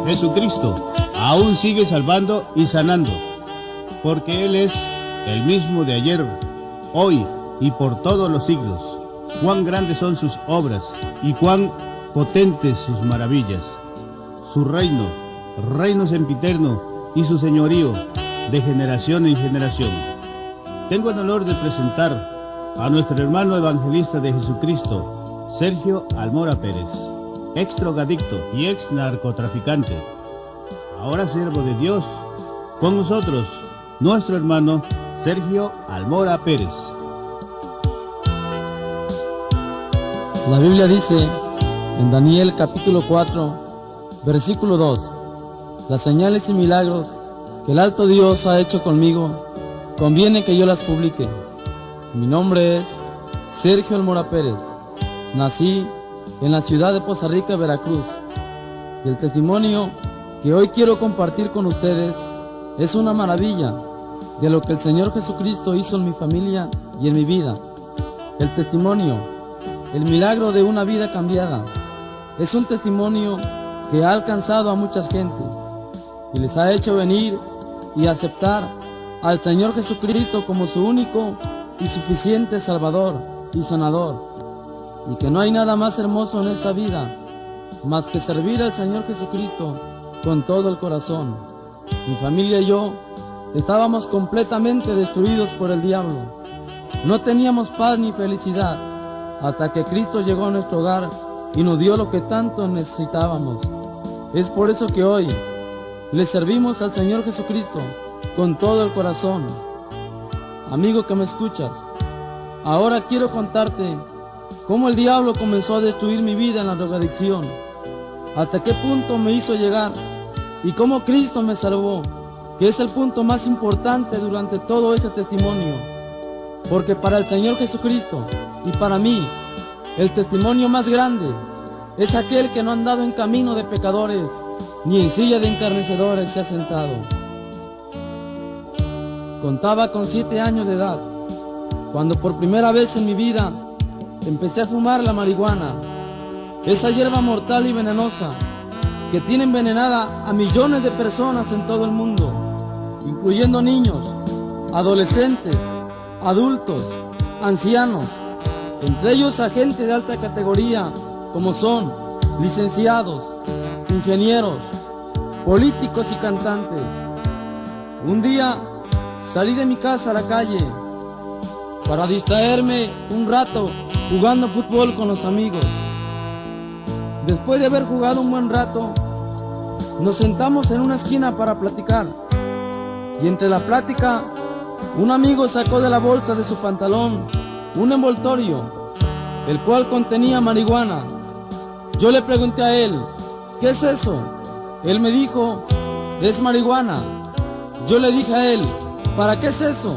Jesucristo aún sigue salvando y sanando, porque Él es el mismo de ayer, hoy y por todos los siglos. Cuán grandes son sus obras y cuán potentes sus maravillas. Su reino sempiterno y su señorío de generación en generación. Tengo el honor de presentar a nuestro hermano evangelista de Jesucristo, Sergio Almora Pérez, ex drogadicto y ex narcotraficante, ahora siervo de Dios. Con nosotros, nuestro hermano Sergio Almora Pérez. La Biblia dice en Daniel capítulo 4, versículo 2: las señales y milagros que el alto Dios ha hecho conmigo, conviene que yo las publique. Mi nombre es Sergio Almora Pérez. Nací en la ciudad de Poza Rica, Veracruz. Y el testimonio que hoy quiero compartir con ustedes es una maravilla de lo que el Señor Jesucristo hizo en mi familia y en mi vida. El testimonio, el milagro de una vida cambiada, es un testimonio que ha alcanzado a muchas gentes y les ha hecho venir y aceptar al Señor Jesucristo como su único y suficiente Salvador y Sanador, y que no hay nada más hermoso en esta vida más que servir al Señor Jesucristo con todo el corazón. Mi familia y yo estábamos completamente destruidos por el diablo. No teníamos paz ni felicidad hasta que Cristo llegó a nuestro hogar y nos dio lo que tanto necesitábamos. Es por eso que hoy le servimos al Señor Jesucristo con todo el corazón. Amigo que me escuchas, ahora quiero contarte cómo el diablo comenzó a destruir mi vida en la drogadicción, hasta qué punto me hizo llegar y cómo Cristo me salvó, que es el punto más importante durante todo este testimonio. Porque para el Señor Jesucristo y para mí, el testimonio más grande es aquel que no ha andado en camino de pecadores, ni en silla de encarnecedores se ha sentado. Contaba con 7 años de edad, cuando por primera vez en mi vida empecé a fumar la marihuana, esa hierba mortal y venenosa que tiene envenenada a millones de personas en todo el mundo, incluyendo niños, adolescentes, adultos, ancianos, entre ellos a gente de alta categoría como son licenciados, ingenieros, políticos y cantantes. Un día salí de mi casa a la calle para distraerme un rato jugando fútbol con los amigos. Después de haber jugado un buen rato, nos sentamos en una esquina para platicar. Y entre la plática, un amigo sacó de la bolsa de su pantalón un envoltorio, el cual contenía marihuana. Yo le pregunté a él, ¿qué es eso? Él me dijo, es marihuana. Yo le dije a él, ¿para qué es eso?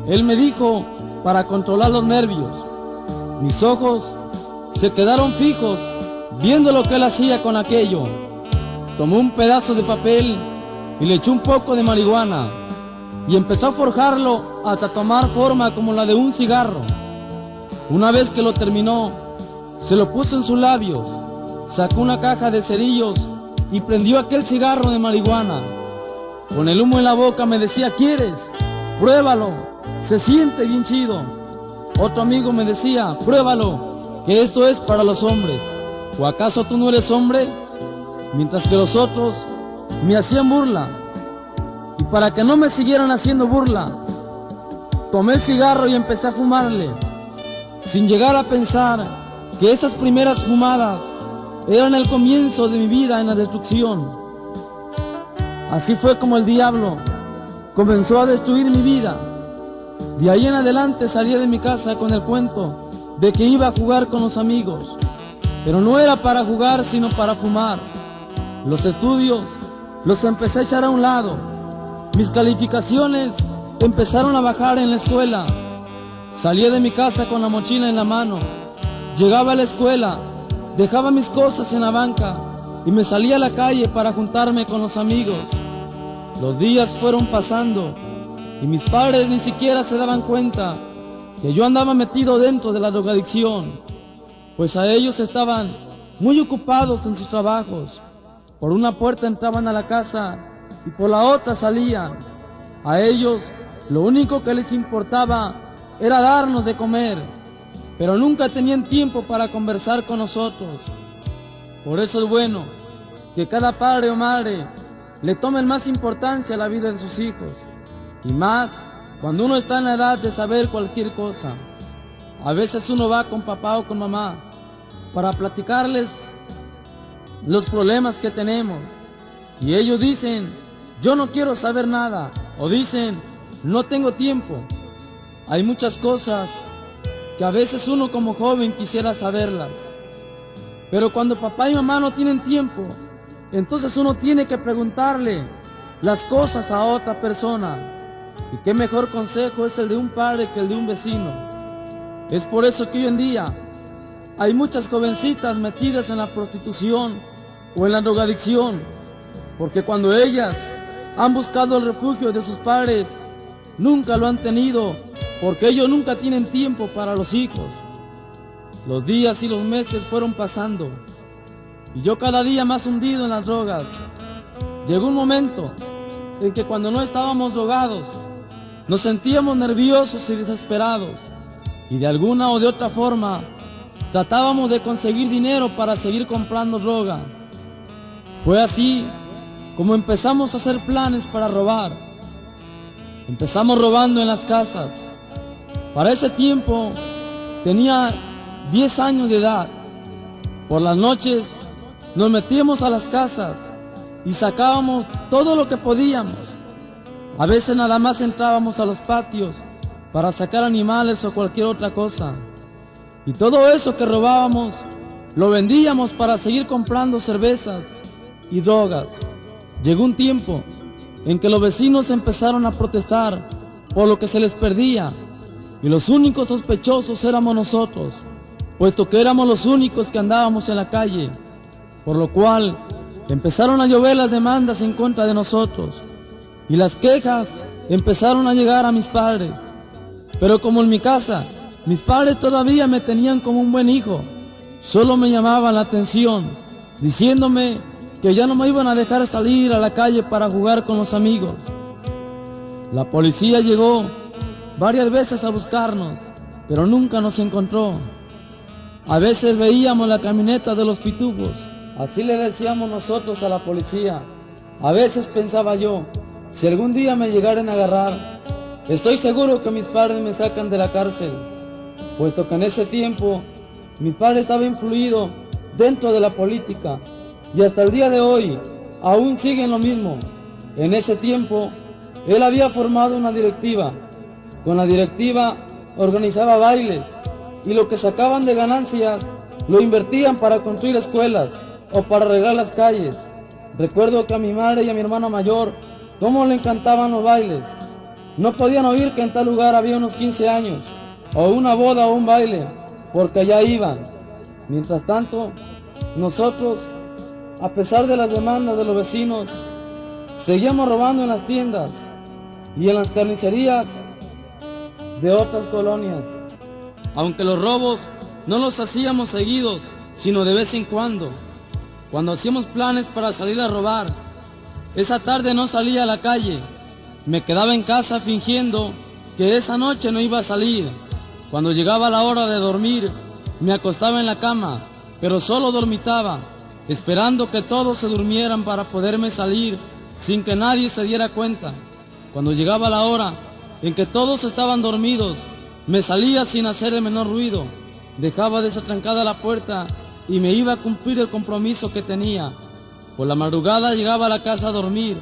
Él me dijo, para controlar los nervios. Mis ojos se quedaron fijos viendo lo que él hacía con aquello. Tomó un pedazo de papel y le echó un poco de marihuana y empezó a forjarlo hasta tomar forma como la de un cigarro. Una vez que lo terminó, se lo puso en sus labios, sacó una caja de cerillos y prendió aquel cigarro de marihuana. Con el humo en la boca me decía, ¿quieres? Pruébalo, se siente bien chido. Otro amigo me decía, pruébalo, que esto es para los hombres. ¿O acaso tú no eres hombre? Mientras que los otros me hacían burla. Y para que no me siguieran haciendo burla, tomé el cigarro y empecé a fumarle, sin llegar a pensar que esas primeras fumadas eran el comienzo de mi vida en la destrucción. Así fue como el diablo comenzó a destruir mi vida. De ahí en adelante salí de mi casa con el cuento de que iba a jugar con los amigos, pero no era para jugar sino para fumar. Los estudios los empecé a echar a un lado. Mis calificaciones empezaron a bajar en la escuela. Salía de mi casa con la mochila en la mano. Llegaba a la escuela, dejaba mis cosas en la banca y me salía a la calle para juntarme con los amigos. Los días fueron pasando y mis padres ni siquiera se daban cuenta que yo andaba metido dentro de la drogadicción, pues a ellos estaban muy ocupados en sus trabajos. Por una puerta entraban a la casa y por la otra salían. A ellos lo único que les importaba era darnos de comer, pero nunca tenían tiempo para conversar con nosotros. Por eso es bueno que cada padre o madre le tome más importancia a la vida de sus hijos, y más cuando uno está en la edad de saber cualquier cosa. A veces uno va con papá o con mamá para platicarles los problemas que tenemos, y ellos dicen: yo no quiero saber nada, o dicen: no tengo tiempo. Hay muchas cosas que a veces uno como joven quisiera saberlas, pero cuando papá y mamá no tienen tiempo, entonces uno tiene que preguntarle las cosas a otra persona. Y qué mejor consejo es el de un padre que el de un vecino. Es por eso que hoy en día hay muchas jovencitas metidas en la prostitución o en la drogadicción, porque cuando ellas han buscado el refugio de sus padres, nunca lo han tenido, porque ellos nunca tienen tiempo para los hijos. Los días y los meses fueron pasando, y yo cada día más hundido en las drogas. Llegó un momento en que cuando no estábamos drogados, nos sentíamos nerviosos y desesperados, y de alguna o de otra forma tratábamos de conseguir dinero para seguir comprando droga. Fue así como empezamos a hacer planes para robar. Empezamos robando en las casas. Para ese tiempo tenía 10 años de edad. Por las noches nos metíamos a las casas y sacábamos todo lo que podíamos. A veces nada más entrábamos a los patios para sacar animales o cualquier otra cosa. Y todo eso que robábamos lo vendíamos para seguir comprando cervezas y drogas. Llegó un tiempo en que los vecinos empezaron a protestar por lo que se les perdía, y los únicos sospechosos éramos nosotros, puesto que éramos los únicos que andábamos en la calle, por lo cual empezaron a llover las demandas en contra de nosotros, y las quejas empezaron a llegar a mis padres. Pero como en mi casa mis padres todavía me tenían como un buen hijo, solo me llamaban la atención, diciéndome que ya no me iban a dejar salir a la calle para jugar con los amigos. La policía llegó varias veces a buscarnos, pero nunca nos encontró. A veces veíamos la camioneta de los pitufos, así le decíamos nosotros a la policía. A veces pensaba yo: si algún día me llegaran a agarrar, estoy seguro que mis padres me sacan de la cárcel, puesto que en ese tiempo mi padre estaba influido dentro de la política, y hasta el día de hoy aún sigue en lo mismo. En ese tiempo él había formado una directiva. Con la directiva organizaba bailes, y lo que sacaban de ganancias lo invertían para construir escuelas o para arreglar las calles. Recuerdo que a mi madre y a mi hermana mayor cómo le encantaban los bailes. No podían oír que en tal lugar había unos 15 años, o una boda o un baile, porque allá iban. Mientras tanto, nosotros, a pesar de las demandas de los vecinos, seguíamos robando en las tiendas y en las carnicerías de otras colonias. Aunque los robos no los hacíamos seguidos, sino de vez en cuando. Cuando hacíamos planes para salir a robar, esa tarde no salía a la calle. Me quedaba en casa fingiendo que esa noche no iba a salir. Cuando llegaba la hora de dormir, me acostaba en la cama, pero solo dormitaba, esperando que todos se durmieran para poderme salir sin que nadie se diera cuenta. Cuando llegaba la hora en que todos estaban dormidos, me salía sin hacer el menor ruido, dejaba desatrancada la puerta y me iba a cumplir el compromiso que tenía. Por la madrugada llegaba a la casa a dormir,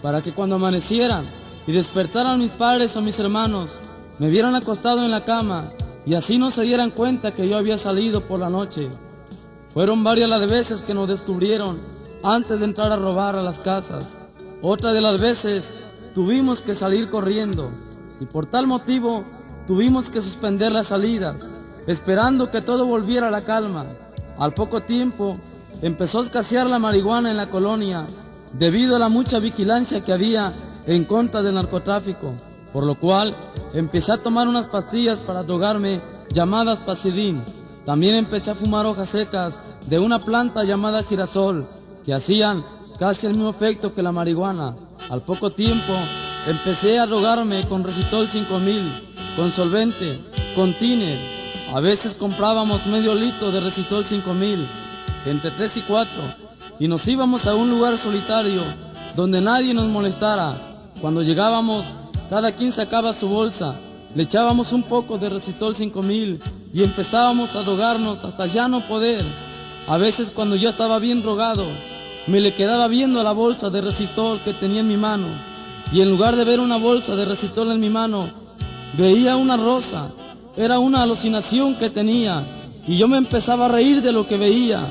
para que cuando amanecieran y despertaran mis padres o mis hermanos, me vieran acostado en la cama y así no se dieran cuenta que yo había salido por la noche. Fueron varias las veces que nos descubrieron antes de entrar a robar a las casas. Otra de las veces tuvimos que salir corriendo, y por tal motivo tuvimos que suspender las salidas, esperando que todo volviera a la calma. Al poco tiempo empezó a escasear la marihuana en la colonia, debido a la mucha vigilancia que había en contra del narcotráfico. por lo cual empecé a tomar unas pastillas para drogarme llamadas Pacidín. También empecé a fumar hojas secas de una planta llamada girasol, que hacían casi el mismo efecto que la marihuana. Al poco tiempo empecé a drogarme con Resitol 5000, con solvente, con tiner. A veces comprábamos medio litro de Resitol 5000, entre 3 y 4, y nos íbamos a un lugar solitario donde nadie nos molestara. Cuando llegábamos, cada quien sacaba su bolsa, le echábamos un poco de Resitol 5000 y empezábamos a drogarnos hasta ya no poder. A veces, cuando yo estaba bien drogado, me le quedaba viendo a la bolsa de Resitol que tenía en mi mano, y en lugar de ver una bolsa de Resitol en mi mano, veía una rosa. Era una alucinación que tenía, y yo me empezaba a reír de lo que veía.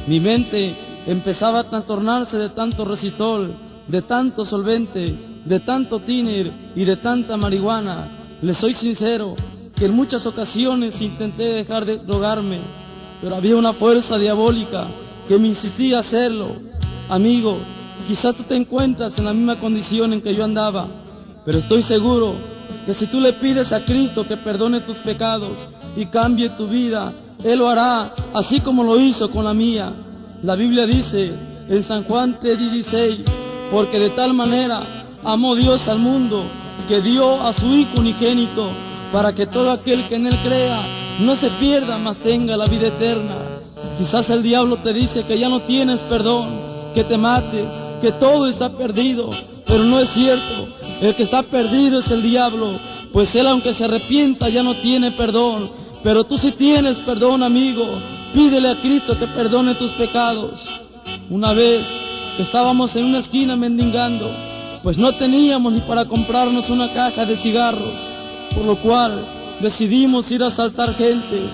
Mi mente empezaba a trastornarse de tanto Resitol, de tanto solvente, de tanto tiner y de tanta marihuana. Les soy sincero que en muchas ocasiones intenté dejar de drogarme, pero había una fuerza diabólica que me insistía a hacerlo. Amigo, quizás tú te encuentras en la misma condición en que yo andaba, pero estoy seguro que si tú le pides a Cristo que perdone tus pecados y cambie tu vida, Él lo hará, así como lo hizo con la mía. La Biblia dice en San Juan 3:16, porque de tal manera amó Dios al mundo, que dio a su Hijo unigénito, para que todo aquel que en Él crea no se pierda, mas tenga la vida eterna. Quizás el diablo te dice que ya no tienes perdón, que te mates, que todo está perdido, pero no es cierto. El que está perdido es el diablo, pues él, aunque se arrepienta, ya no tiene perdón. Pero tú sí tienes perdón, amigo. Pídele a Cristo que perdone tus pecados. Una vez estábamos en una esquina mendigando, pues no teníamos ni para comprarnos una caja de cigarros, por lo cual decidimos ir a asaltar gente.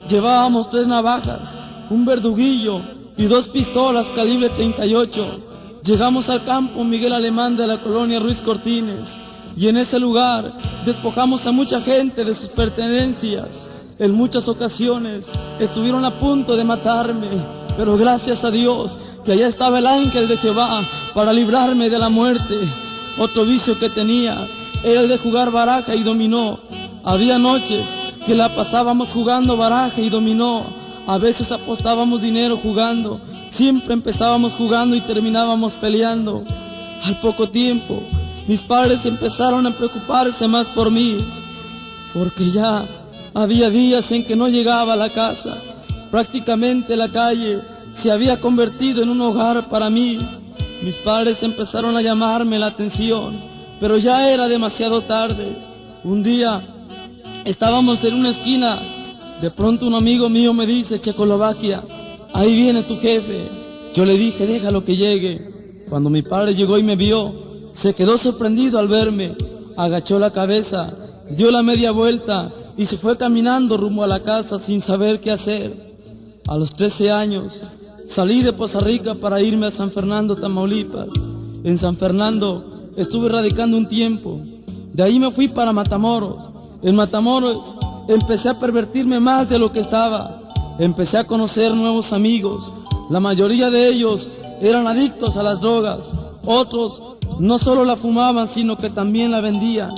Llevábamos 3 navajas, un verduguillo y 2 pistolas calibre 38. Llegamos al campo Miguel Alemán de la colonia Ruiz Cortines, y en ese lugar despojamos a mucha gente de sus pertenencias. En muchas ocasiones estuvieron a punto de matarme, pero gracias a Dios que allá estaba el ángel de Jehová para librarme de la muerte. Otro vicio que tenía era el de jugar baraja y dominó. Había noches que la pasábamos jugando baraja y dominó. A veces apostábamos dinero jugando. Siempre empezábamos jugando y terminábamos peleando. Al poco tiempo, mis padres empezaron a preocuparse más por mí, porque ya había días en que no llegaba a la casa. Prácticamente la calle se había convertido en un hogar para mí. Mis padres empezaron a llamarme la atención, pero ya era demasiado tarde. Un día estábamos en una esquina. De pronto un amigo mío me dice: Checoslovaquia, ahí viene tu jefe. Yo le dije: déjalo que llegue. Cuando mi padre llegó y me vio, se quedó sorprendido al verme. Agachó la cabeza, dio la media vuelta y se fue caminando rumbo a la casa sin saber qué hacer. A los 13 años salí de Poza Rica para irme a San Fernando, Tamaulipas. En San Fernando estuve radicando un tiempo. De ahí me fui para Matamoros. En Matamoros empecé a pervertirme más de lo que estaba. Empecé a conocer nuevos amigos. La mayoría de ellos eran adictos a las drogas. Otros no solo la fumaban, sino que también la vendían.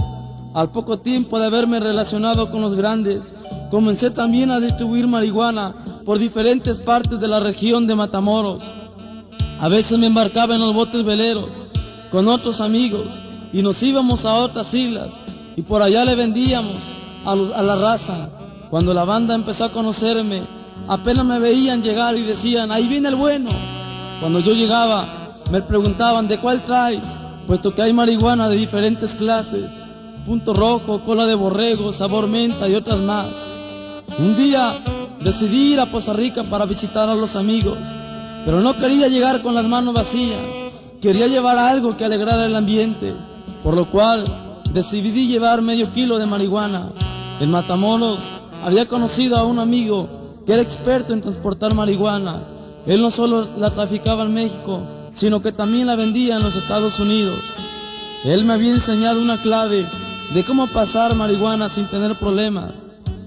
Al poco tiempo de haberme relacionado con los grandes, comencé también a distribuir marihuana por diferentes partes de la región de Matamoros. A veces me embarcaba en los botes veleros con otros amigos y nos íbamos a otras islas y por allá le vendíamos a la raza. Cuando la banda empezó a conocerme, apenas me veían llegar y decían: ahí viene el bueno. Cuando yo llegaba, me preguntaban: ¿de cuál traes? Puesto que hay marihuana de diferentes clases: punto rojo, cola de borrego, sabor menta y otras más. Un día decidí ir a Poza Rica para visitar a los amigos, pero no quería llegar con las manos vacías. Quería llevar algo que alegrara el ambiente, por lo cual decidí llevar medio kilo de marihuana. En Matamoros había conocido a un amigo que era experto en transportar marihuana. Él no solo la traficaba en México, sino que también la vendía en los Estados Unidos. Él me había enseñado una clave de cómo pasar marihuana sin tener problemas,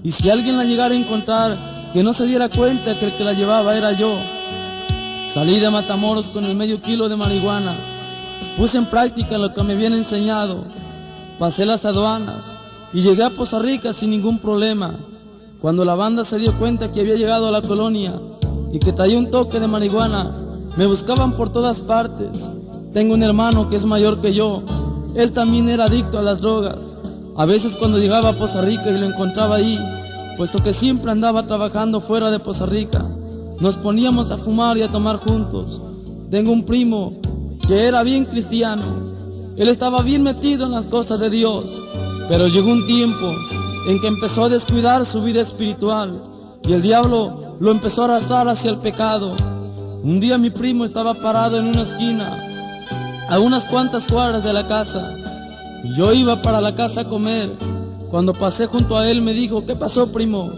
y si alguien la llegara a encontrar, que no se diera cuenta que el que la llevaba era yo. Salí de Matamoros con el medio kilo de marihuana. Puse en práctica lo que me habían enseñado. pasé las aduanas y llegué a Poza Rica sin ningún problema. Cuando la banda se dio cuenta que había llegado a la colonia y que traía un toque de marihuana, me buscaban por todas partes. Tengo un hermano que es mayor que yo. Él también era adicto a las drogas. A veces cuando llegaba a Poza Rica y lo encontraba ahí, puesto que siempre andaba trabajando fuera de Poza Rica, nos poníamos a fumar y a tomar juntos. Tengo un primo que era bien cristiano. Él estaba bien metido en las cosas de Dios, pero llegó un tiempo en que empezó a descuidar su vida espiritual y el diablo lo empezó a arrastrar hacia el pecado. Un día mi primo estaba parado en una esquina, a unas cuantas cuadras de la casa, y yo iba para la casa a comer. Cuando pasé junto a él me dijo: ¿qué pasó, primo?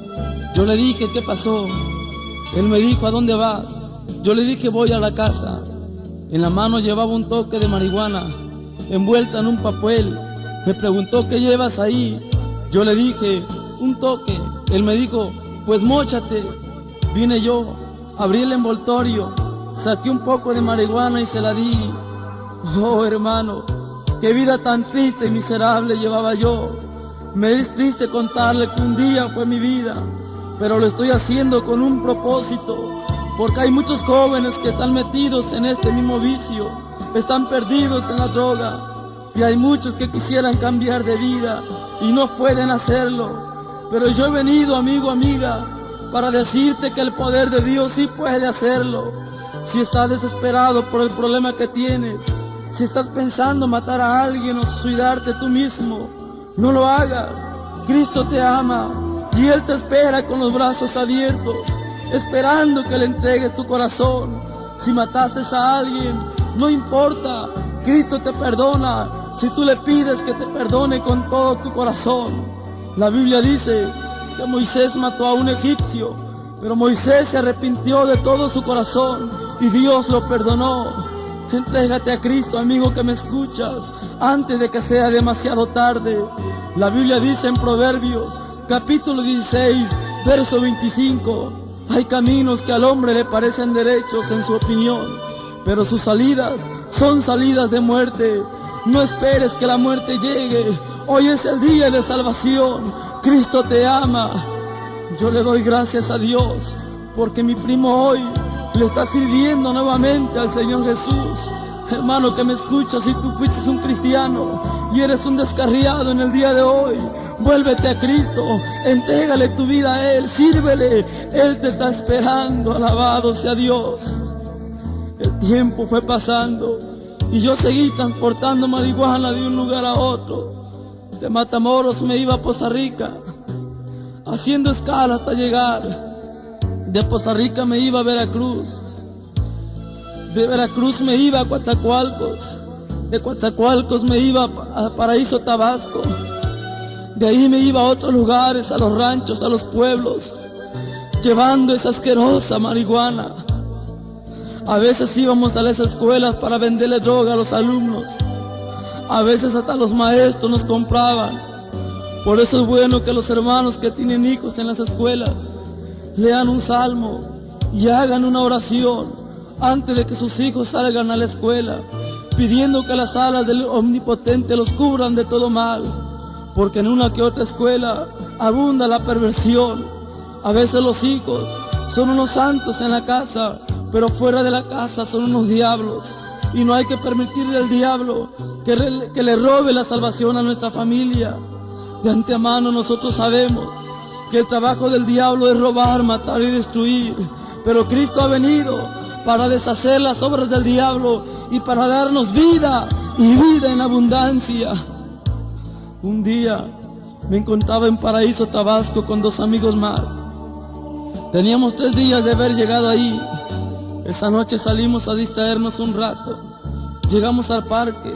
Yo le dije: ¿qué pasó? Él me dijo: ¿a dónde vas? Yo le dije: voy a la casa. En la mano llevaba un toque de marihuana envuelta en un papel. Me preguntó: ¿qué llevas ahí? Yo le dije: un toque. Él me dijo: pues móchate. Vine yo, abrí el envoltorio, saqué un poco de marihuana y se la di. Oh, hermano, qué vida tan triste y miserable llevaba yo. Me es triste contarle que un día fue mi vida, pero lo estoy haciendo con un propósito, porque hay muchos jóvenes que están metidos en este mismo vicio, están perdidos en la droga, y hay muchos que quisieran cambiar de vida y no pueden hacerlo. Pero yo he venido, amigo, amiga, para decirte que el poder de Dios sí puede hacerlo. Si estás desesperado por el problema que tienes, si estás pensando matar a alguien o suicidarte tú mismo, no lo hagas. Cristo te ama y Él te espera con los brazos abiertos, esperando que le entregues tu corazón. Si mataste a alguien, no importa, Cristo te perdona si tú le pides que te perdone con todo tu corazón. La Biblia dice que Moisés mató a un egipcio, pero Moisés se arrepintió de todo su corazón y Dios lo perdonó. Entrégate a Cristo, amigo que me escuchas, antes de que sea demasiado tarde. La Biblia dice en Proverbios, capítulo 16, verso 25, hay caminos que al hombre le parecen derechos en su opinión, pero sus salidas son salidas de muerte. No esperes que la muerte llegue. Hoy es el día de salvación. Cristo te ama. Yo le doy gracias a Dios porque mi primo hoy le está sirviendo nuevamente al Señor Jesús. Hermano que me escuchas, si tú fuiste un cristiano y eres un descarriado en el día de hoy, vuélvete a Cristo, entrégale tu vida a Él, sírvele, Él te está esperando. Alabado sea Dios. El tiempo fue pasando y yo seguí transportando marihuana de un lugar a otro. De Matamoros me iba a Poza Rica, haciendo escala hasta llegar. De Poza Rica me iba a Veracruz. De Veracruz me iba a Coatzacoalcos. De Coatzacoalcos me iba a Paraíso, Tabasco. De ahí me iba a otros lugares, a los ranchos, a los pueblos, llevando esa asquerosa marihuana. A veces íbamos a las escuelas para venderle droga a los alumnos. A veces hasta los maestros nos compraban. Por eso es bueno que los hermanos que tienen hijos en las escuelas lean un salmo y hagan una oración antes de que sus hijos salgan a la escuela, pidiendo que las alas del Omnipotente los cubran de todo mal, porque en una que otra escuela abunda la perversión. A veces los hijos son unos santos en la casa, pero fuera de la casa son unos diablos, y no hay que permitirle al diablo que le robe la salvación a nuestra familia. De antemano nosotros sabemos que el trabajo del diablo es robar, matar y destruir, pero Cristo ha venido para deshacer las obras del diablo y para darnos vida y vida en abundancia. Un día me encontraba en Paraíso, Tabasco con 2 amigos más. Teníamos 3 días de haber llegado ahí. Esa noche salimos a distraernos un rato. Llegamos al parque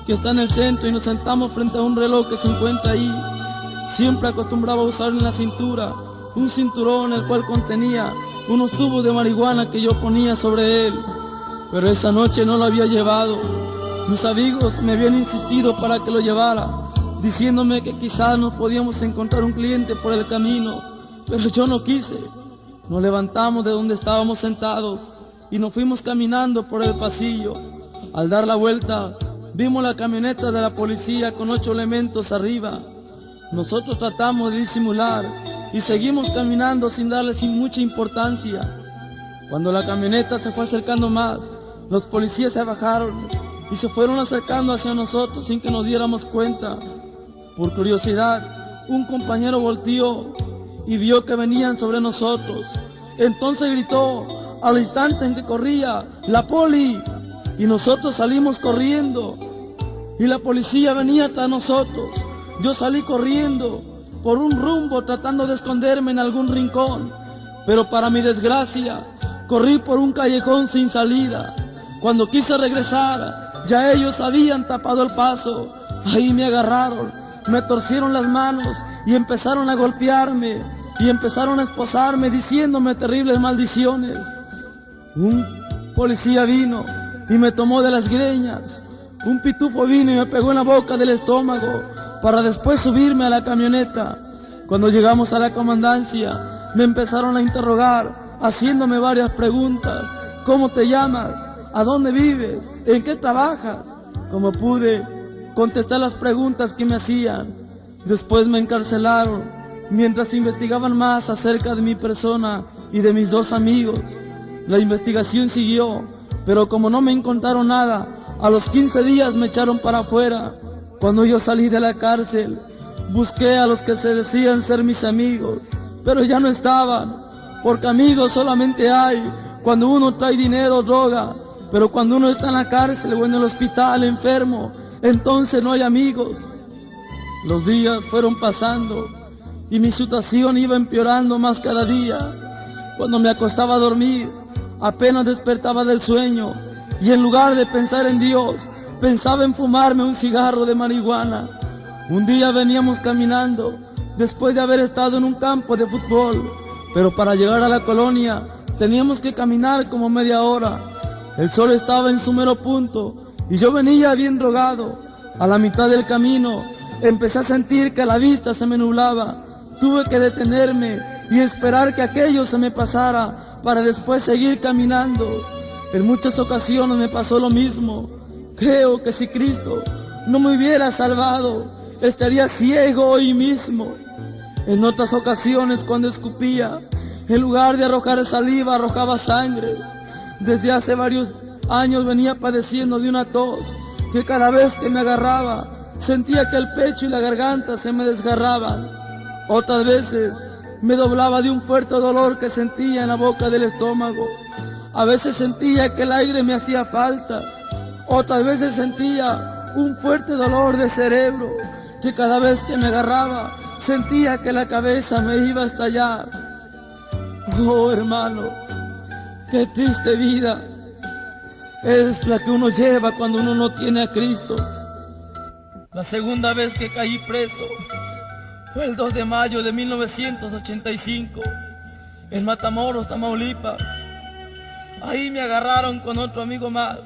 que está en el centro y nos sentamos frente a un reloj que se encuentra ahí. Siempre acostumbraba a usar en la cintura un cinturón el cual contenía unos tubos de marihuana que yo ponía sobre él, pero esa noche no lo había llevado. Mis amigos me habían insistido para que lo llevara, diciéndome que quizás nos podíamos encontrar un cliente por el camino, pero yo no quise. Nos levantamos de donde estábamos sentados y nos fuimos caminando por el pasillo. Al dar la vuelta vimos la camioneta de la policía con 8 elementos arriba. Nosotros tratamos de disimular y seguimos caminando sin darle mucha importancia. Cuando la camioneta se fue acercando más, los policías se bajaron y se fueron acercando hacia nosotros sin que nos diéramos cuenta. Por curiosidad, un compañero volteó y vio que venían sobre nosotros. Entonces gritó al instante en que corría: ¡La poli! Y nosotros salimos corriendo y la policía venía tras nosotros. Yo salí corriendo por un rumbo tratando de esconderme en algún rincón, pero para mi desgracia corrí por un callejón sin salida. Cuando quise regresar, ya ellos habían tapado el paso. Ahí me agarraron, me torcieron las manos y empezaron a golpearme y empezaron a esposarme diciéndome terribles maldiciones. Un policía vino y me tomó de las greñas. Un pitufo vino y me pegó en la boca del estómago para después subirme a la camioneta. Cuando llegamos a la comandancia, me empezaron a interrogar, haciéndome varias preguntas. ¿Cómo te llamas? ¿A dónde vives? ¿En qué trabajas? Como pude, contesté las preguntas que me hacían. Después me encarcelaron, mientras investigaban más acerca de mi persona y de mis 2 amigos. La investigación siguió, pero como no me encontraron nada, a los 15 días me echaron para afuera. Cuando yo salí de la cárcel, busqué a los que se decían ser mis amigos, pero ya no estaban, porque amigos solamente hay cuando uno trae dinero o droga, pero cuando uno está en la cárcel o en el hospital enfermo, entonces no hay amigos. Los días fueron pasando y mi situación iba empeorando más cada día. Cuando me acostaba a dormir, apenas despertaba del sueño y en lugar de pensar en Dios, pensaba en fumarme un cigarro de marihuana. Un día veníamos caminando después de haber estado en un campo de fútbol, pero para llegar a la colonia teníamos que caminar como media hora. El sol estaba en su mero punto y yo venía bien drogado. A la mitad del camino empecé a sentir que la vista se me nublaba. Tuve que detenerme y esperar que aquello se me pasara para después seguir caminando. En muchas ocasiones me pasó lo mismo. Creo que si Cristo no me hubiera salvado, estaría ciego hoy mismo. En otras ocasiones, cuando escupía, en lugar de arrojar saliva, arrojaba sangre. Desde hace varios años venía padeciendo de una tos que cada vez que me agarraba, sentía que el pecho y la garganta se me desgarraban. Otras veces me doblaba de un fuerte dolor que sentía en la boca del estómago. A veces sentía que el aire me hacía falta. Otras veces sentía un fuerte dolor de cerebro que cada vez que me agarraba sentía que la cabeza me iba a estallar. Oh, hermano, qué triste vida es la que uno lleva cuando uno no tiene a Cristo. La segunda vez que caí preso fue el 2 de mayo de 1985 en Matamoros, Tamaulipas. Ahí me agarraron con otro amigo más,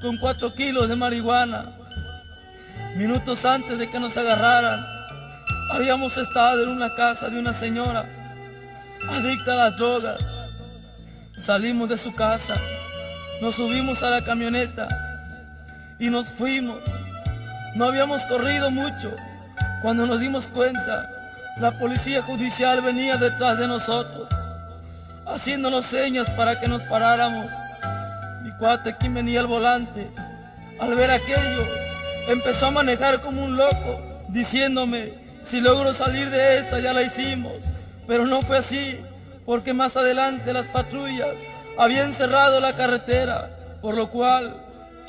con 4 kilos de marihuana. Minutos antes de que nos agarraran, habíamos estado en una casa de una señora adicta a las drogas. Salimos de su casa, nos subimos a la camioneta y nos fuimos. No habíamos corrido mucho cuando nos dimos cuenta. La policía judicial venía detrás de nosotros, haciéndonos señas para que nos paráramos. Mi cuate, quien venía al volante, al ver aquello, empezó a manejar como un loco, diciéndome: si logro salir de esta ya la hicimos. Pero no fue así, porque más adelante las patrullas habían cerrado la carretera, por lo cual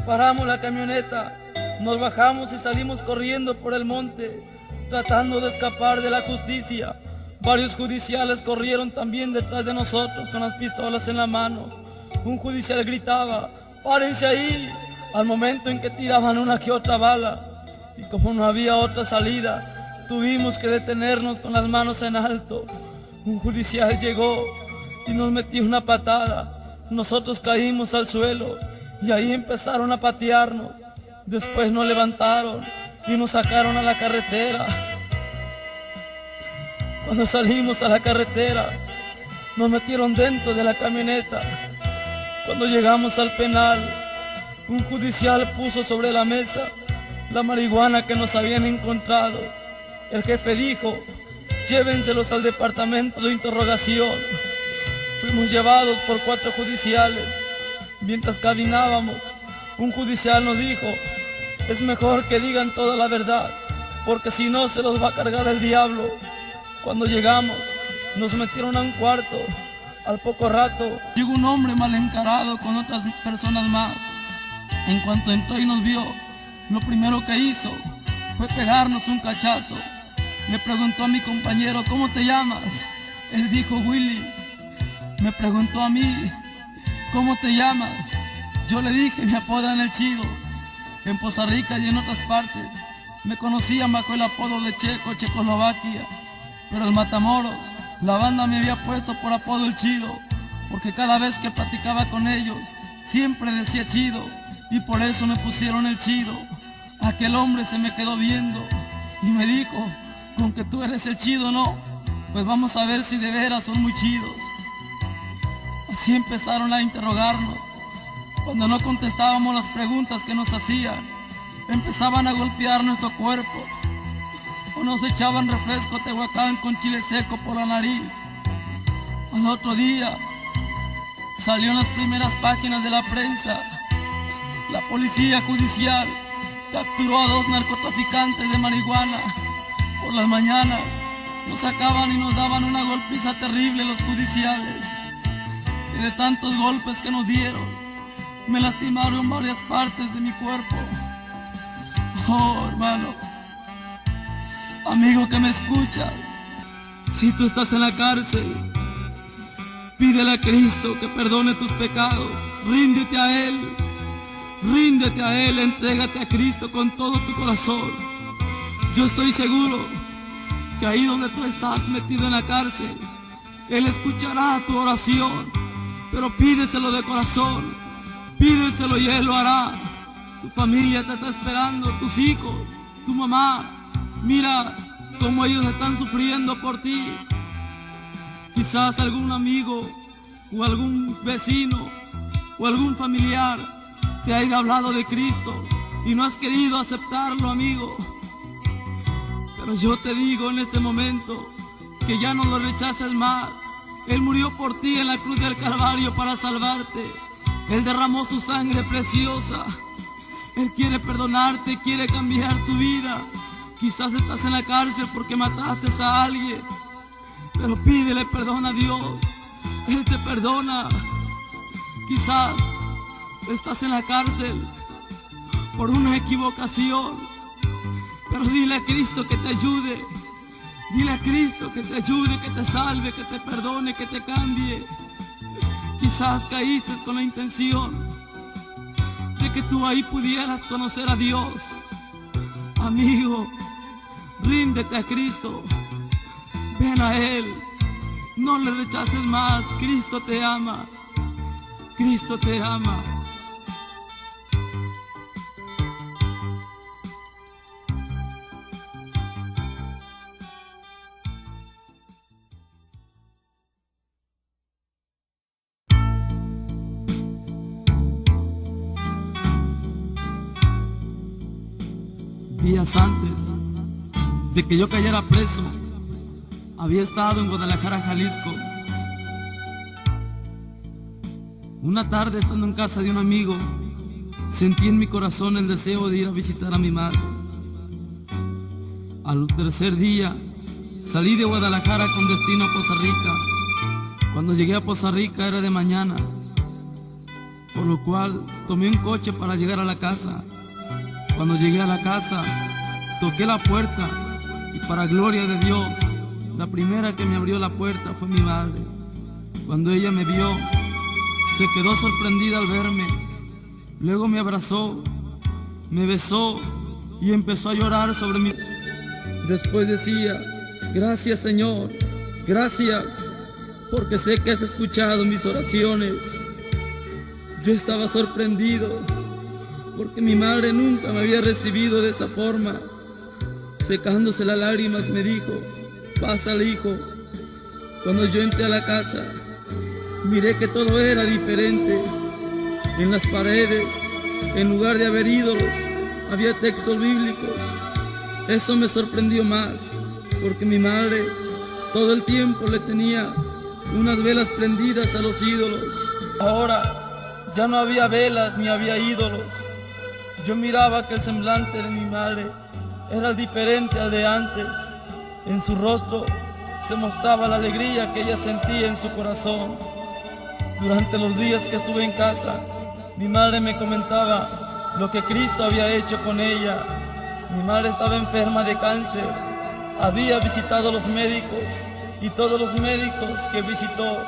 paramos la camioneta, nos bajamos y salimos corriendo por el monte, tratando de escapar de la justicia. Varios judiciales corrieron también detrás de nosotros con las pistolas en la mano. Un judicial gritaba: párense ahí, al momento en que tiraban una que otra bala. Y como no había otra salida, tuvimos que detenernos con las manos en alto. Un judicial llegó y nos metió una patada. Nosotros caímos al suelo y ahí empezaron a patearnos. Después nos levantaron y nos sacaron a la carretera. Cuando salimos a la carretera, nos metieron dentro de la camioneta. Cuando llegamos al penal, un judicial puso sobre la mesa la marihuana que nos habían encontrado. El jefe dijo: llévenselos al departamento de interrogación. Fuimos llevados por 4 judiciales. Mientras caminábamos, un judicial nos dijo: es mejor que digan toda la verdad, porque si no se los va a cargar el diablo. Cuando llegamos, nos metieron a un cuarto. Al poco rato, llegó un hombre mal encarado con otras personas más. En cuanto entró y nos vio, lo primero que hizo fue pegarnos un cachazo. Le preguntó a mi compañero: ¿cómo te llamas? Él dijo: Willy. Me preguntó a mí: ¿cómo te llamas? Yo le dije: me apodan el Chido. En Poza Rica y en otras partes me conocían bajo el apodo de Checo, Checoslovaquia. Pero en Matamoros la banda me había puesto por apodo el Chido, porque cada vez que platicaba con ellos siempre decía Chido, y por eso me pusieron el Chido. Aquel hombre se me quedó viendo y me dijo: con que tú eres el Chido, ¿no? Pues vamos a ver si de veras son muy chidos. Así empezaron a interrogarnos. Cuando no contestábamos las preguntas que nos hacían, empezaban a golpear nuestro cuerpo o nos echaban refresco Tehuacán con chile seco por la nariz. Al otro día salió en las primeras páginas de la prensa: la policía judicial capturó a 2 narcotraficantes de marihuana. Por las mañanas nos sacaban y nos daban una golpiza terrible los judiciales, que de tantos golpes que nos dieron me lastimaron varias partes de mi cuerpo. Oh, hermano, amigo que me escuchas, si tú estás en la cárcel, pídele a Cristo que perdone tus pecados. Ríndete a Él, entrégate a Cristo con todo tu corazón. Yo estoy seguro que ahí donde tú estás metido en la cárcel, Él escuchará tu oración, pero pídeselo de corazón, pídeselo y Él lo hará. Tu familia te está esperando, tus hijos, tu mamá. Mira cómo ellos están sufriendo por ti. Quizás algún amigo o algún vecino o algún familiar te haya hablado de Cristo y no has querido aceptarlo, amigo. Pero yo te digo en este momento que ya no lo rechaces más. Él murió por ti en la cruz del Calvario para salvarte. Él derramó su sangre preciosa. Él quiere perdonarte, quiere cambiar tu vida. Quizás estás en la cárcel porque mataste a alguien, pero pídele perdón a Dios. Él te perdona. Quizás estás en la cárcel por una equivocación, pero dile a Cristo que te ayude. Dile a Cristo que te ayude, que te salve, que te perdone, que te cambie. Quizás caíste con la intención de que tú ahí pudieras conocer a Dios. Amigo, ríndete a Cristo. Ven a Él. No le rechaces más. Cristo te ama. Cristo te ama. Días antes de que yo cayera preso, había estado en Guadalajara, Jalisco. Una tarde, estando en casa de un amigo, sentí en mi corazón el deseo de ir a visitar a mi madre. Al tercer día, salí de Guadalajara con destino a Poza Rica. Cuando llegué a Poza Rica era de mañana, por lo cual tomé un coche para llegar a la casa. Cuando llegué a la casa, toqué la puerta y para gloria de Dios, la primera que me abrió la puerta fue mi madre. Cuando ella me vio, se quedó sorprendida al verme. Luego me abrazó, me besó y empezó a llorar sobre mí. Después decía: gracias, Señor, gracias, porque sé que has escuchado mis oraciones. Yo estaba sorprendido porque mi madre nunca me había recibido de esa forma. Secándose las lágrimas me dijo: pásale, hijo. Cuando yo entré a la casa, miré que todo era diferente. En las paredes en lugar de haber ídolos, había textos bíblicos. Eso me sorprendió más, porque mi madre todo el tiempo le tenía unas velas prendidas a los ídolos. Ahora ya no había velas ni había ídolos. Yo miraba que el semblante de mi madre era diferente al de antes. En su rostro se mostraba la alegría que ella sentía en su corazón. Durante los días que estuve en casa, mi madre me comentaba lo que Cristo había hecho con ella. Mi madre estaba enferma de cáncer. Había visitado a los médicos y todos los médicos que visitó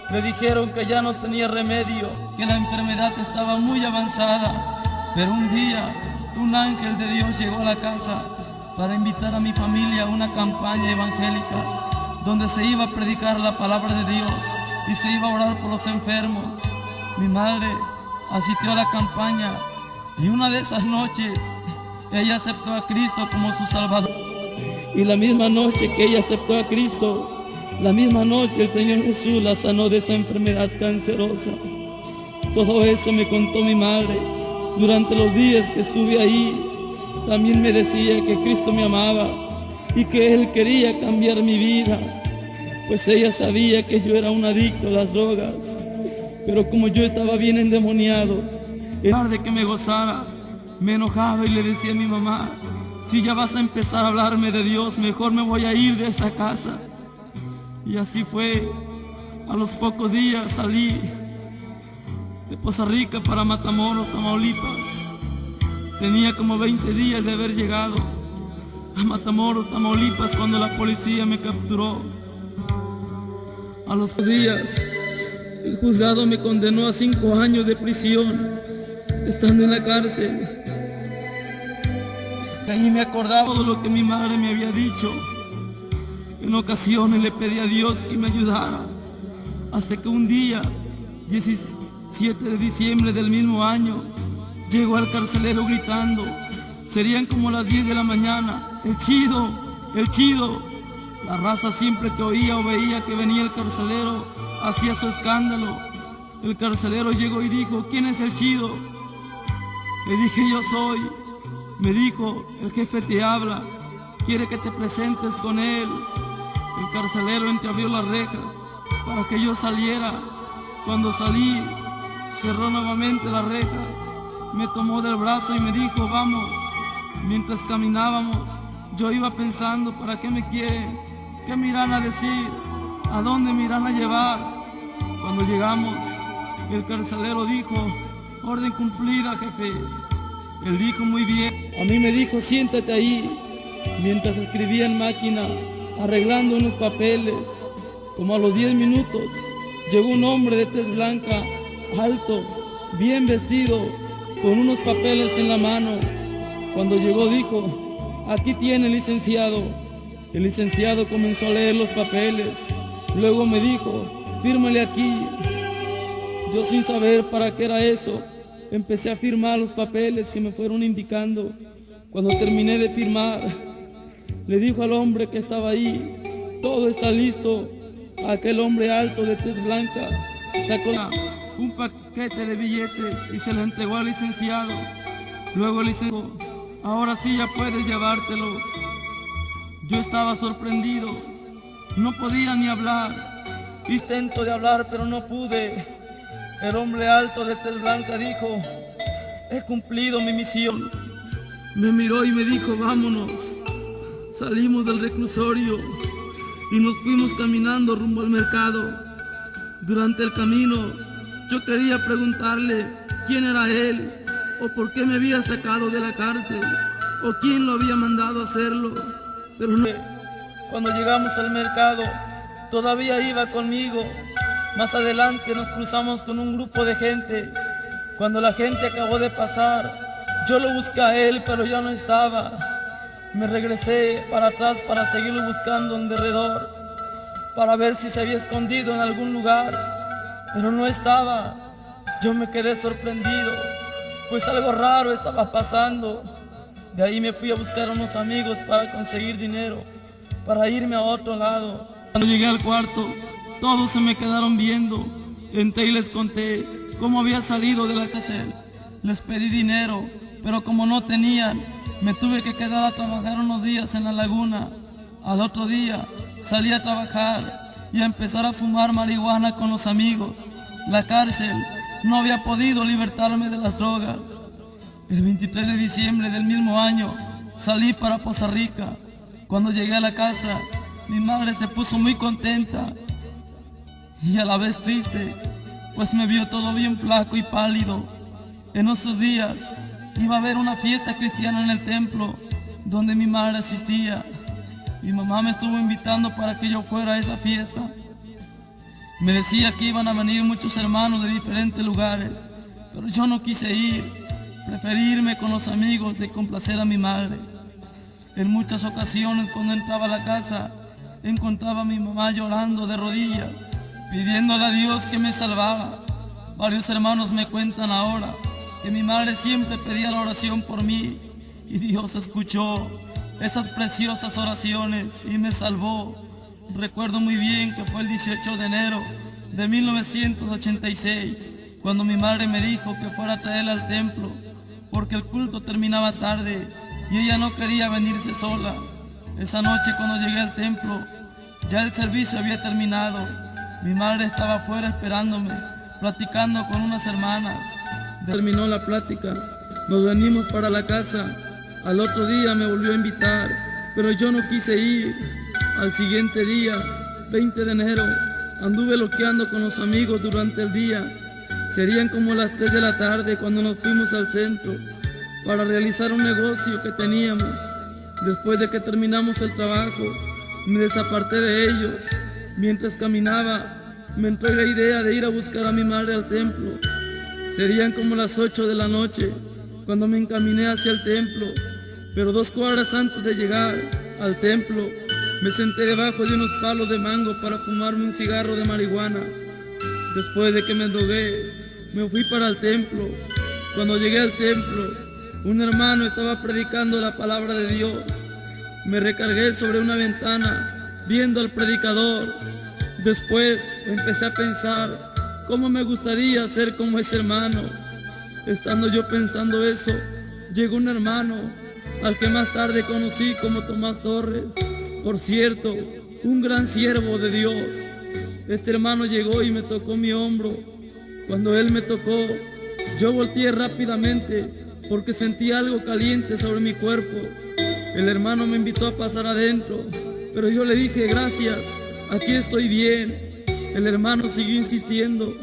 le dijeron que ya no tenía remedio, que la enfermedad estaba muy avanzada. Pero un día, un ángel de Dios llegó a la casa para invitar a mi familia a una campaña evangélica donde se iba a predicar la palabra de Dios y se iba a orar por los enfermos. Mi madre asistió a la campaña y una de esas noches ella aceptó a Cristo como su Salvador. Y la misma noche que ella aceptó a Cristo, la misma noche el Señor Jesús la sanó de esa enfermedad cancerosa. Todo eso me contó mi madre. Durante los días que estuve ahí, también me decía que Cristo me amaba y que Él quería cambiar mi vida, pues ella sabía que yo era un adicto a las drogas. Pero como yo estaba bien endemoniado, en lugar de que me gozara, me enojaba y le decía a mi mamá: si ya vas a empezar a hablarme de Dios, mejor me voy a ir de esta casa. Y así fue. A los pocos días salí de Poza Rica para Matamoros, Tamaulipas. Tenía como 20 días de haber llegado a Matamoros, Tamaulipas, cuando la policía me capturó. A los días, el juzgado me condenó a 5 años de prisión, estando en la cárcel. De ahí me acordaba de lo que mi madre me había dicho. En ocasiones le pedí a Dios que me ayudara, hasta que un día, 17 de diciembre del mismo año, llegó al carcelero gritando. Serían como las 10 de la mañana. ¡El chido! ¡El chido! La raza, siempre que oía o veía que venía el carcelero, hacía su escándalo. El carcelero llegó y dijo: ¿quién es el chido? Le dije: yo soy. Me dijo: el jefe te habla, quiere que te presentes con él. El carcelero entreabrió las rejas para que yo saliera. Cuando salí, cerró nuevamente las rejas, me tomó del brazo y me dijo: vamos. Mientras caminábamos, yo iba pensando: ¿para qué me quieren? ¿Qué me irán a decir? ¿A dónde me irán a llevar? Cuando llegamos, el carcelero dijo: orden cumplida, jefe. Él dijo: muy bien. A mí me dijo: siéntate ahí. Mientras escribía en máquina, arreglando unos papeles, como a los 10 minutos, llegó un hombre de tez blanca, alto, bien vestido, con unos papeles en la mano. Cuando llegó dijo: aquí tiene, licenciado. El licenciado comenzó a leer los papeles. Luego me dijo: fírmale aquí. Yo, sin saber para qué era eso, empecé a firmar los papeles que me fueron indicando. Cuando terminé de firmar, le dijo al hombre que estaba ahí: todo está listo. Aquel hombre alto de tez blanca sacó un paquete de billetes y se lo entregó al licenciado. Luego el licenciado: ahora sí ya puedes llevártelo. Yo estaba sorprendido, no podía ni hablar. Intento de hablar, pero no pude. El hombre alto de tez blanca dijo: he cumplido mi misión. Me miró y me dijo: vámonos. Salimos del reclusorio y nos fuimos caminando rumbo al mercado. Durante el camino, yo quería preguntarle quién era él, o por qué me había sacado de la cárcel, o quién lo había mandado a hacerlo. Pero no. Cuando llegamos al mercado, todavía iba conmigo. Más adelante nos cruzamos con un grupo de gente. Cuando la gente acabó de pasar, yo lo busqué a él, pero ya no estaba. Me regresé para atrás para seguirlo buscando en derredor, para ver si se había escondido en algún lugar, pero no estaba. Yo me quedé sorprendido, pues algo raro estaba pasando. De ahí me fui a buscar a unos amigos para conseguir dinero, para irme a otro lado. Cuando llegué al cuarto, todos se me quedaron viendo. Entré y les conté cómo había salido de la cárcel. Les pedí dinero, pero como no tenían, me tuve que quedar a trabajar unos días en la laguna. Al otro día salí a trabajar y a empezar a fumar marihuana con los amigos. La cárcel no había podido libertarme de las drogas. El 23 de diciembre del mismo año salí para Poza Rica. Cuando llegué a la casa, mi madre se puso muy contenta y a la vez triste, pues me vio todo bien flaco y pálido. En esos días iba a haber una fiesta cristiana en el templo donde mi madre asistía. Mi mamá me estuvo invitando para que yo fuera a esa fiesta. Me decía que iban a venir muchos hermanos de diferentes lugares, pero yo no quise ir. Preferí irme con los amigos de complacer a mi madre. En muchas ocasiones cuando entraba a la casa, encontraba a mi mamá llorando de rodillas, pidiéndole a Dios que me salvara. Varios hermanos me cuentan ahora que mi madre siempre pedía la oración por mí y Dios escuchó esas preciosas oraciones y me salvó. Recuerdo muy bien que fue el 18 de enero de 1986 cuando mi madre me dijo que fuera a traerla al templo porque el culto terminaba tarde y ella no quería venirse sola. Esa noche cuando llegué al templo ya el servicio había terminado. Mi madre estaba afuera esperándome, platicando con unas hermanas. Terminó la plática, nos venimos para la casa. Al otro día me volvió a invitar, pero yo no quise ir. Al siguiente día, 20 de enero, anduve loqueando con los amigos durante el día. Serían como las 3 de la tarde cuando nos fuimos al centro para realizar un negocio que teníamos. Después de que terminamos el trabajo, me desaparté de ellos. Mientras caminaba, me entró la idea de ir a buscar a mi madre al templo. Serían como las 8 de la noche cuando me encaminé hacia el templo, pero 2 cuadras antes de llegar al templo, me senté debajo de unos palos de mango para fumarme un cigarro de marihuana. Después de que me drogué, me fui para el templo. Cuando llegué al templo, un hermano estaba predicando la palabra de Dios. Me recargué sobre una ventana, viendo al predicador. Después empecé a pensar cómo me gustaría ser como ese hermano. Estando yo pensando eso, llegó un hermano, al que más tarde conocí como Tomás Torres. Por cierto, un gran siervo de Dios. Este hermano llegó y me tocó mi hombro. Cuando él me tocó, yo volteé rápidamente porque sentí algo caliente sobre mi cuerpo. El hermano me invitó a pasar adentro, pero yo le dije gracias, aquí estoy bien. El hermano siguió insistiendo,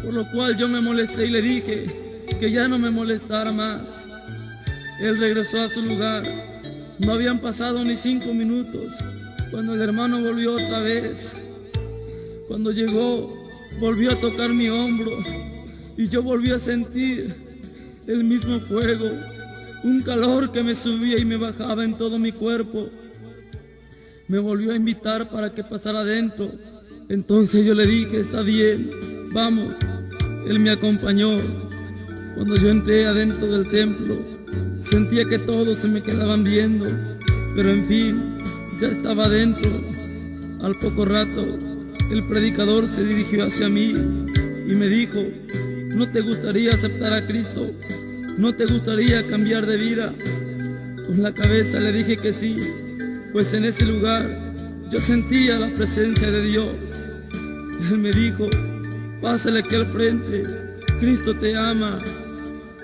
por lo cual yo me molesté y le dije que ya no me molestara más. Él regresó a su lugar. No habían pasado ni 5 minutos cuando el hermano volvió otra vez. Cuando llegó, volvió a tocar mi hombro y yo volví a sentir el mismo fuego, un calor que me subía y me bajaba en todo mi cuerpo. Me volvió a invitar para que pasara adentro. Entonces yo le dije, está bien, vamos. Él me acompañó. Cuando yo entré adentro del templo, sentía que todos se me quedaban viendo, pero en fin, ya estaba adentro. Al poco rato, el predicador se dirigió hacia mí y me dijo, ¿no te gustaría aceptar a Cristo? ¿No te gustaría cambiar de vida? Con la cabeza le dije que sí, pues en ese lugar yo sentía la presencia de Dios. Él me dijo, pásale aquí al frente, Cristo te ama.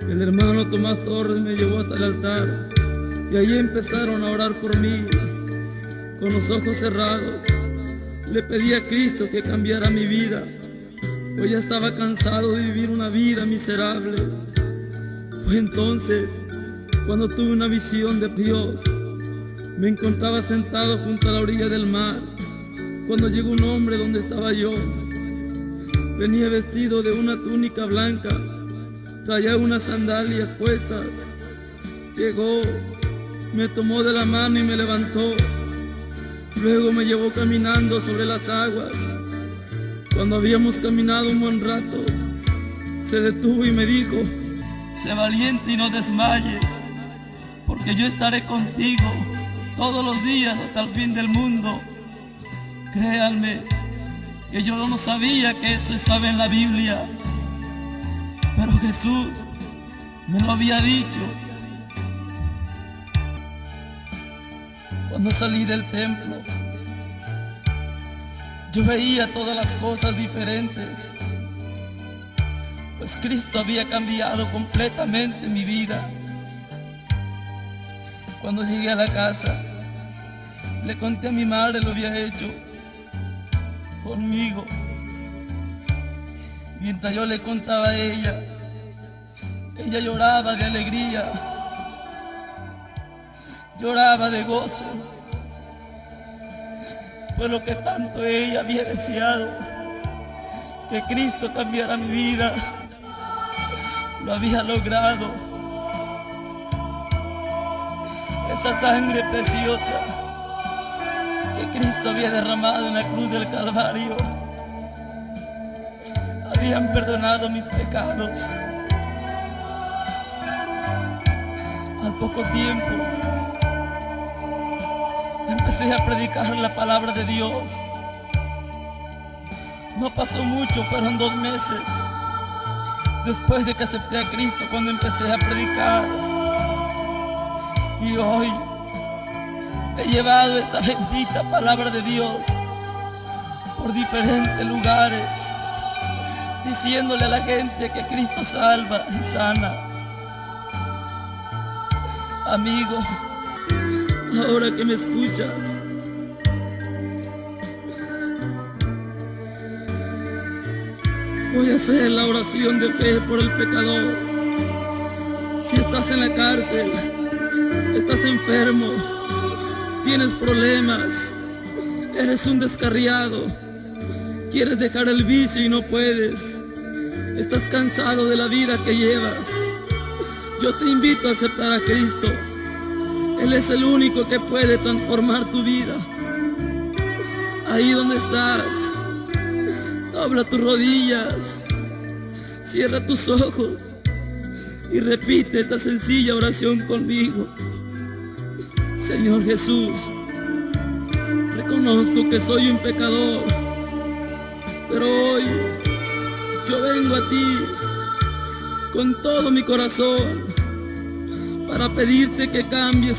El hermano Tomás Torres me llevó hasta el altar y allí empezaron a orar por mí. Con los ojos cerrados, le pedí a Cristo que cambiara mi vida, pues ya estaba cansado de vivir una vida miserable. Fue entonces cuando tuve una visión de Dios. Me encontraba sentado junto a la orilla del mar, cuando llegó un hombre donde estaba yo. Venía vestido de una túnica blanca, traía unas sandalias puestas. Llegó, me tomó de la mano y me levantó. Luego me llevó caminando sobre las aguas. Cuando habíamos caminado un buen rato, se detuvo y me dijo, sé valiente y no desmayes, porque yo estaré contigo todos los días hasta el fin del mundo. Créanme que yo no sabía que eso estaba en la Biblia, pero Jesús me lo había dicho cuando salí del templo. Yo veía todas las cosas diferentes, pues Cristo había cambiado completamente mi vida. Cuando llegué a la casa, le conté a mi madre lo que había hecho conmigo. Mientras yo le contaba a ella lloraba de alegría, lloraba de gozo, pues lo que tanto ella había deseado, que Cristo cambiara mi vida, lo había logrado. Esa sangre preciosa que Cristo había derramado en la cruz del Calvario habían perdonado mis pecados. Al poco tiempo empecé a predicar la palabra de Dios. No pasó mucho, fueron 2 meses después de que acepté a Cristo cuando empecé a predicar. Y hoy he llevado esta bendita palabra de Dios por diferentes lugares, diciéndole a la gente que Cristo salva y sana. Amigo, ahora que me escuchas, voy a hacer la oración de fe por el pecador. Si estás en la cárcel, estás enfermo, tienes problemas, eres un descarriado, quieres dejar el vicio y no puedes, estás cansado de la vida que llevas, yo te invito a aceptar a Cristo. Él es el único que puede transformar tu vida. Ahí donde estás, dobla tus rodillas, cierra tus ojos y repite esta sencilla oración conmigo. Señor Jesús, reconozco que soy un pecador, pero hoy yo vengo a ti con todo mi corazón para pedirte que cambies